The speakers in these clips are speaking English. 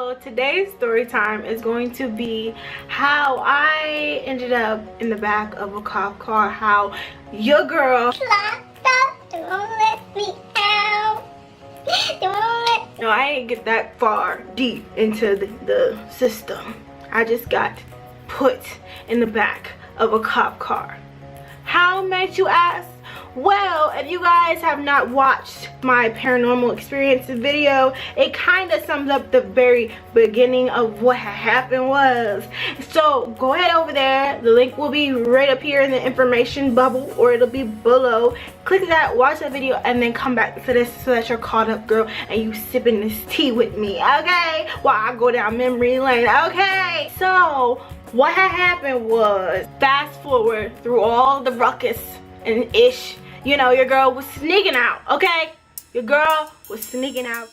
So today's story time is going to be how I ended up in the back of a cop car, how your girl They won't let me out. They won't let. No, I didn't get that far deep into the system. I just got put in the back of a cop car. How, might you ask? Well, if you guys have not watched my paranormal experiences video, it kind of sums up the very beginning of what had happened was. So go ahead over there. The link will be right up here in the information bubble, or it'll be below. Click that, watch that video, and then come back to this so that you're caught up, girl, and you sipping this tea with me, okay? While I go down memory lane, okay? So what had happened was, fast forward through all the ruckus and ish, you know, your girl was sneaking out, okay? Your girl was sneaking out.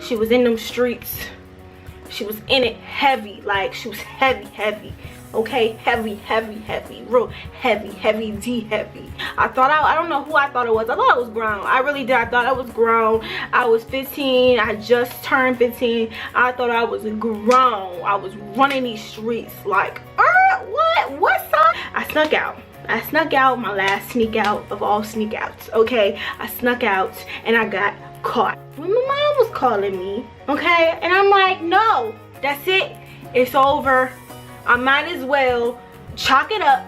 She was in them streets. She was in it heavy, like she was heavy, okay? Heavy, real heavy, D heavy. I don't know who I thought it was. I thought I was grown. I really did. I thought I was grown. I was 15. I just turned 15. I thought I was grown. I was running these streets like, what's up? I snuck out my last sneak out of all sneak outs, okay? I snuck out and I got caught. When my mom was calling me, okay, and I'm like, no, that's it, it's over. I might as well chalk it up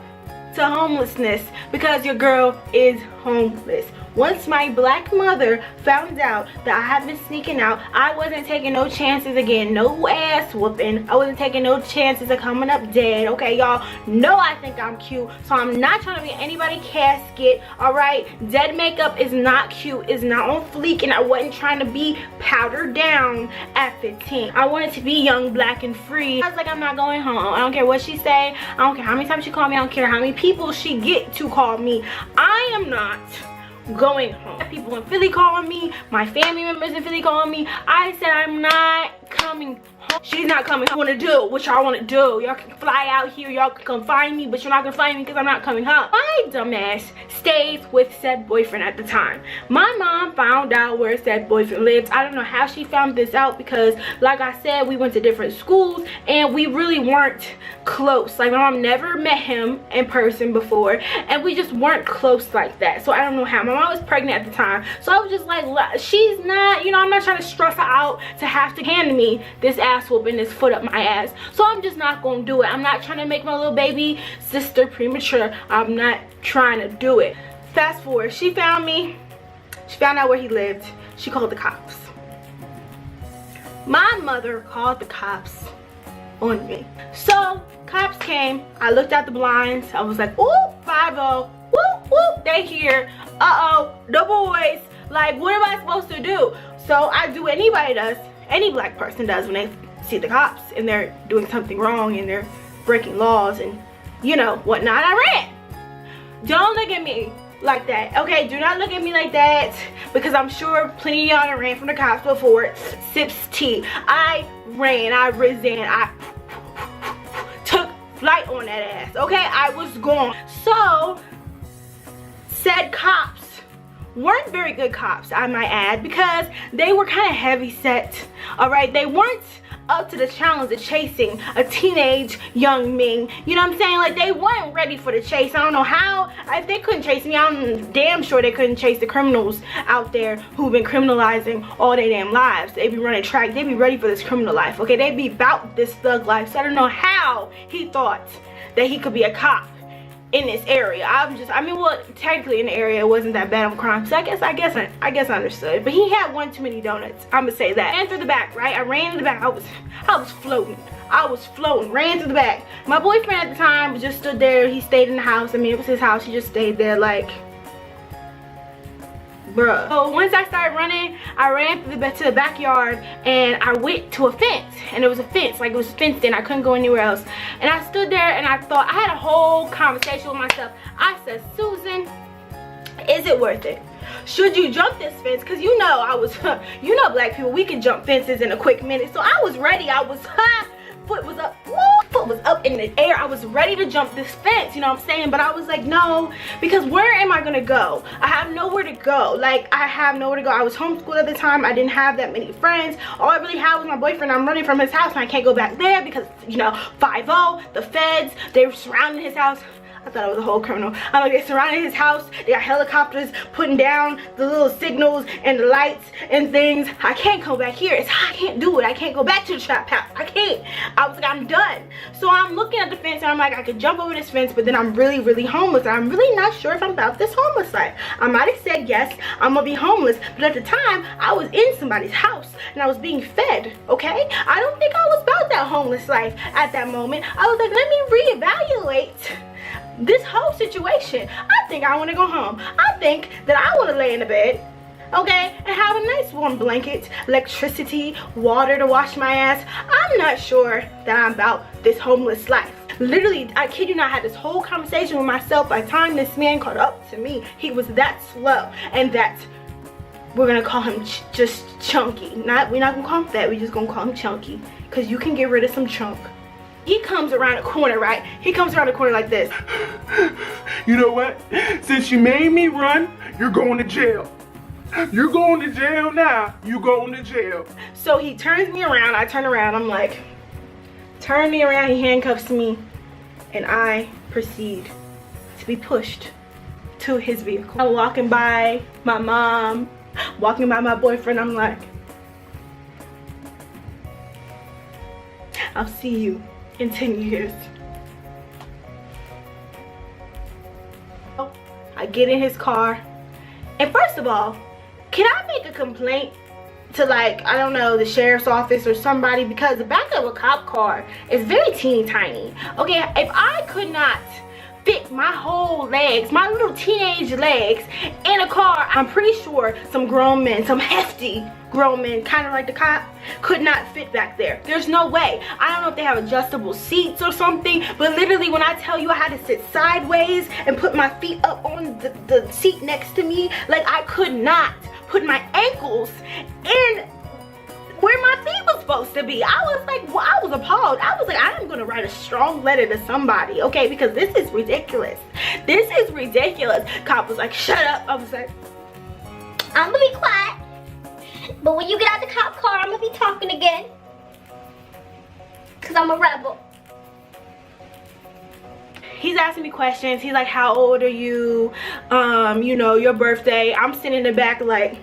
to homelessness because your girl is homeless. Once my black mother found out that I had been sneaking out, I wasn't taking no chances again. No ass whooping. I wasn't taking no chances of coming up dead. Okay, y'all know I think I'm cute, so I'm not trying to be anybody's casket. All right, dead makeup is not cute. It's not on fleek, and I wasn't trying to be powdered down at 15. I wanted to be young, black, and free. I was like, I'm not going home. I don't care what she say. I don't care how many times she called me. I don't care how many people she get to call me. I am not going home. People in Philly calling me, my family members in Philly calling me. I said I'm not coming home. She's not coming. I want to do what y'all want to do. Y'all can fly out here, y'all can come find me, but you're not gonna find me because I'm not coming home. My dumbass stays with said boyfriend at the time. My mom found out where said boyfriend lived. I don't know how she found this out because, like I said, we went to different schools and we really weren't close. Like, my mom never met him in person before, and we just weren't close like that. So I don't know how. My mom was pregnant at the time, so I was just like, she's not, you know, I'm not trying to stress her out to have to hand me this ass whooping, this foot up my ass. So I'm just not gonna do it. I'm not trying to make my little baby sister premature. I'm not trying to do it. Fast forward, she found me. She found out where he lived. She called the cops. My mother called the cops on me. So cops came. I looked out the blinds. I was like, ooh, 5-0. Whoop, whoop, they here. Uh-oh, the boys. Like, what am I supposed to do? So I do what anybody does, any black person does when they see the cops and they're doing something wrong and they're breaking laws and, you know, whatnot. I ran. Don't look at me like that, okay? Do not look at me like that, because I'm sure plenty of y'all ran from the cops before. Sips tea. I ran. I took flight on that ass, okay? I was gone. So said cops weren't very good cops, I might add, because they were kind of heavy set. All right, they weren't up to the challenge of chasing a teenage young Ming. You know what I'm saying? Like, they weren't ready for the chase. I don't know how. If they couldn't chase me, I'm damn sure they couldn't chase the criminals out there who've been criminalizing all their damn lives. They be running track. They be ready for this criminal life, okay? They be about this thug life. So I don't know how he thought that he could be a cop in this area. I mean, well, technically in the area it wasn't that bad of a crime, so I guess I understood. But he had one too many donuts. I'm gonna say that. Ran through the back, right? I ran to the back. I was floating. Ran to the back. My boyfriend at the time just stood there. He stayed in the house. I mean, it was his house. He just stayed there, like, bruh. So once I started running, I ran to the backyard and I went to a fence, and it was a fence, like it was fenced in. I couldn't go anywhere else. And I stood there and I thought, I had a whole conversation with myself. I said, Susan, Is it worth it? Should you jump this fence? Because you know I was, you know black people, we can jump fences in a quick minute. So I was ready. I was, foot was up in the air. I was ready to jump this fence, you know what I'm saying? But I was like, no, because where am I gonna go? I have nowhere to go. Like, I have nowhere to go. I was homeschooled at the time. I didn't have that many friends. All I really had was my boyfriend. I'm running from his house and I can't go back there because, you know, 5-0, the feds, they were surrounding his house. I thought I was a whole criminal. I'm like, they surrounded his house. They got helicopters putting down the little signals and the lights and things. I can't go back here. I can't do it. I can't go back to the trap house. I can't. I was like, I'm done. So I'm looking at the fence and I'm like, I could jump over this fence, but then I'm really, really homeless. And I'm really not sure if I'm about this homeless life. I might have said, yes, I'm gonna be homeless. But at the time, I was in somebody's house and I was being fed, okay? I don't think I was about that homeless life at that moment. I was like, let me reevaluate this whole situation. I think I want to go home. I think that I want to lay in the bed, okay, and have a nice warm blanket, electricity, water to wash my ass. I'm not sure that I'm about this homeless life. Literally, I kid you not, I had this whole conversation with myself. By the time this man caught up to me, he was that slow, and that we're gonna call him just chunky. We're not gonna call him fat. We're just gonna call him chunky, because you can get rid of some chunk. He comes around the corner, right? He comes around the corner like this. You know what? Since you made me run, you're going to jail. You're going to jail now. You going to jail. So he turns me around. I turn around. I'm like, turn me around. He handcuffs me. And I proceed to be pushed to his vehicle. I'm walking by my mom, walking by my boyfriend. I'm like, I'll see you in 10 years. I get in his car, and first of all, can I make a complaint to, like, I don't know, the sheriff's office or somebody, because the back of a cop car is very teeny tiny. Okay, if I could not fit my whole legs, my little teenage legs, in a car, I'm pretty sure some grown men, some hefty grown men, kind of like the cop, could not fit back there. There's no way. I don't know if they have adjustable seats or something, but literally when I tell you I had to sit sideways and put my feet up on the seat next to me, like I could not put my ankles in where my feet was supposed to be. I was like, well, I was appalled. I was like, I am gonna write a strong letter to somebody, okay, because this is ridiculous. This is ridiculous. Cop was like, shut up. I was like, I'm gonna be quiet. But when you get out the cop car, I'm gonna be talking again. Cause I'm a rebel. He's asking me questions. He's like, how old are you? You know, your birthday. I'm sitting in the back like,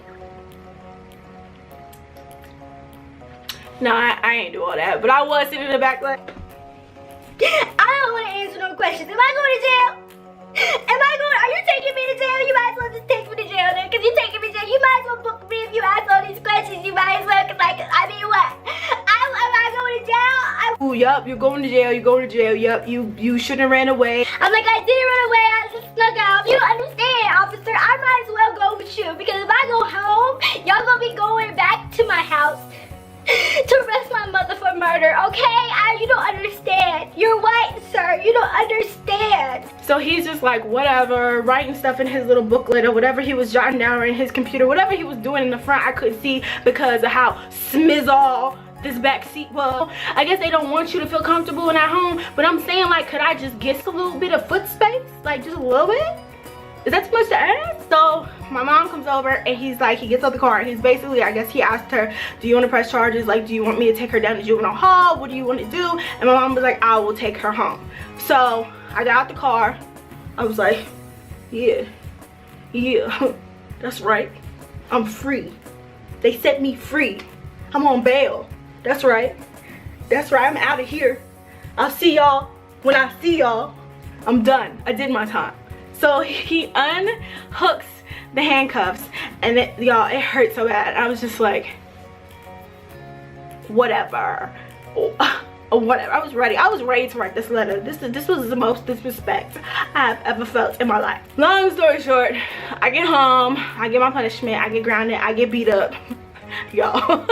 no, I ain't do all that. But I was sitting in the back like, I don't want to answer no questions. Am I going to jail? Are you taking me to jail? You might as well just take me to jail then. Because you're taking me to jail. You might as well book me if you ask all these questions. You might as well, cause like, I mean what? Am I going to jail? oh, yup, you're going to jail. You're going to jail. Yup, you shouldn't have ran away. I'm like, I didn't run away. I just snuck out. You don't understand, officer. I might as well go with you. Because if I go home, y'all going to be going back to my house to arrest my mother for murder, okay? You don't understand. You're white, sir. You don't understand. So he's just like, whatever, writing stuff in his little booklet or whatever he was jotting down in his computer, whatever he was doing in the front, I couldn't see because of how smizzle this back seat was. I guess they don't want you to feel comfortable in at home, but I'm saying, like, could I just get a little bit of foot space? Like, just a little bit? Is that too much to ask? So my mom comes over and he's like, he gets out the car and he's basically, I guess he asked her, do you want to press charges? Like, do you want me to take her down to juvenile hall? What do you want to do? And my mom was like, I will take her home. So I got out the car. I was like, yeah, that's right. I'm free. They set me free. I'm on bail. That's right. That's right. I'm out of here. I'll see y'all when I see y'all. I'm done. I did my time. So he unhooks the handcuffs and y'all, it hurt so bad. I was just like, whatever. Whatever. I was ready to write this letter. This was the most disrespect I've ever felt in my life. Long story short, I get home, I get my punishment, I get grounded, I get beat up. Y'all,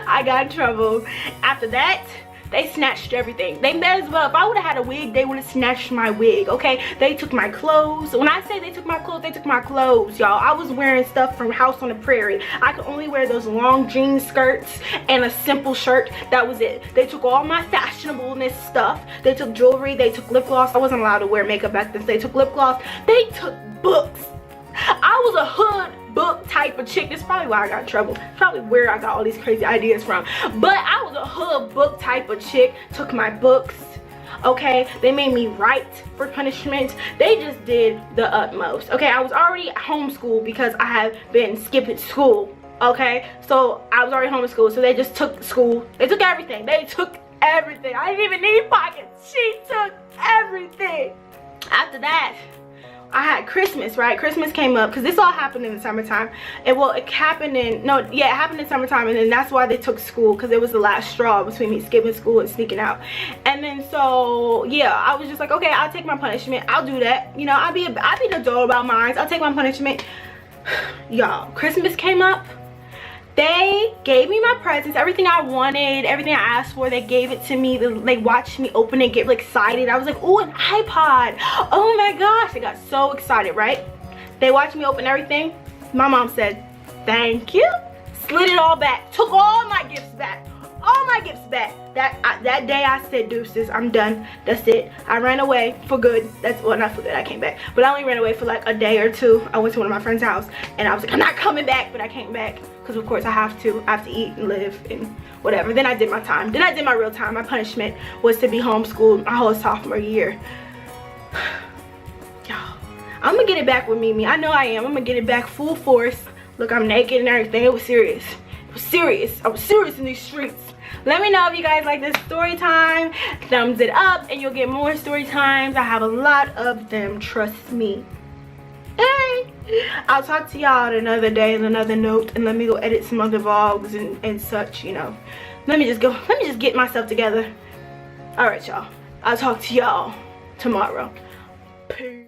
I got in trouble. After that, They snatched everything. They may as well, if I would have had a wig, they would have snatched my wig, okay? They took my clothes. When I say they took my clothes, they took my clothes, y'all. I was wearing stuff from House on the Prairie. I could only wear those long jean skirts and a simple shirt. That was it. They took all my fashionableness stuff. They took jewelry. They took lip gloss. I wasn't allowed to wear makeup back then. So they took lip gloss. They took books. I was a hood book type of chick. This is probably why I got in trouble. It's probably where I got all these crazy ideas from. But I was a hood book type of chick. Took my books. Okay, they made me write for punishment. They just did the utmost. Okay, I was already homeschooled because I had been skipping school. Okay, so I was already homeschooled, so they just took school. They took everything. They took everything. I didn't even need pockets. She took everything. After that, I had Christmas, right? Christmas came up because this all happened in the summertime. And well, it happened in, no, yeah, it happened in summertime, and then that's why they took school, because it was the last straw between me skipping school and sneaking out. And then so, yeah, I was just like, okay, I'll take my punishment. I'll do that. You know, I'll be an adult about mine. I'll take my punishment. Y'all, Christmas came up. They gave me my presents, everything I wanted, everything I asked for. They gave it to me. They watched me open it, get excited. I was like, oh, an iPod. Oh my gosh. They got so excited, right? They watched me open everything. My mom said, thank you. Slid it all back. Took all my gifts back. All my gifts back. That day I said, deuces, I'm done. That's it. I ran away for good. That's, well, not for good. I came back. But I only ran away for like a day or two. I went to one of my friend's house and I was like, I'm not coming back. But I came back because, of course, I have to eat and live and whatever. Then I did my time. Then I did my real time. My punishment was to be homeschooled my whole sophomore year. Y'all, I'm going to get it back with Mimi. I know I am. I'm going to get it back full force. Look, I'm naked and everything. It was serious. It was serious. I was serious in these streets. Let me know if you guys like this story time. Thumbs it up and you'll get more story times. I have a lot of them, trust me. Hey, I'll talk to y'all another day and another note, and let me go edit some other vlogs and such, you know. Let me just get myself together. All right, y'all. I'll talk to y'all tomorrow. Peace.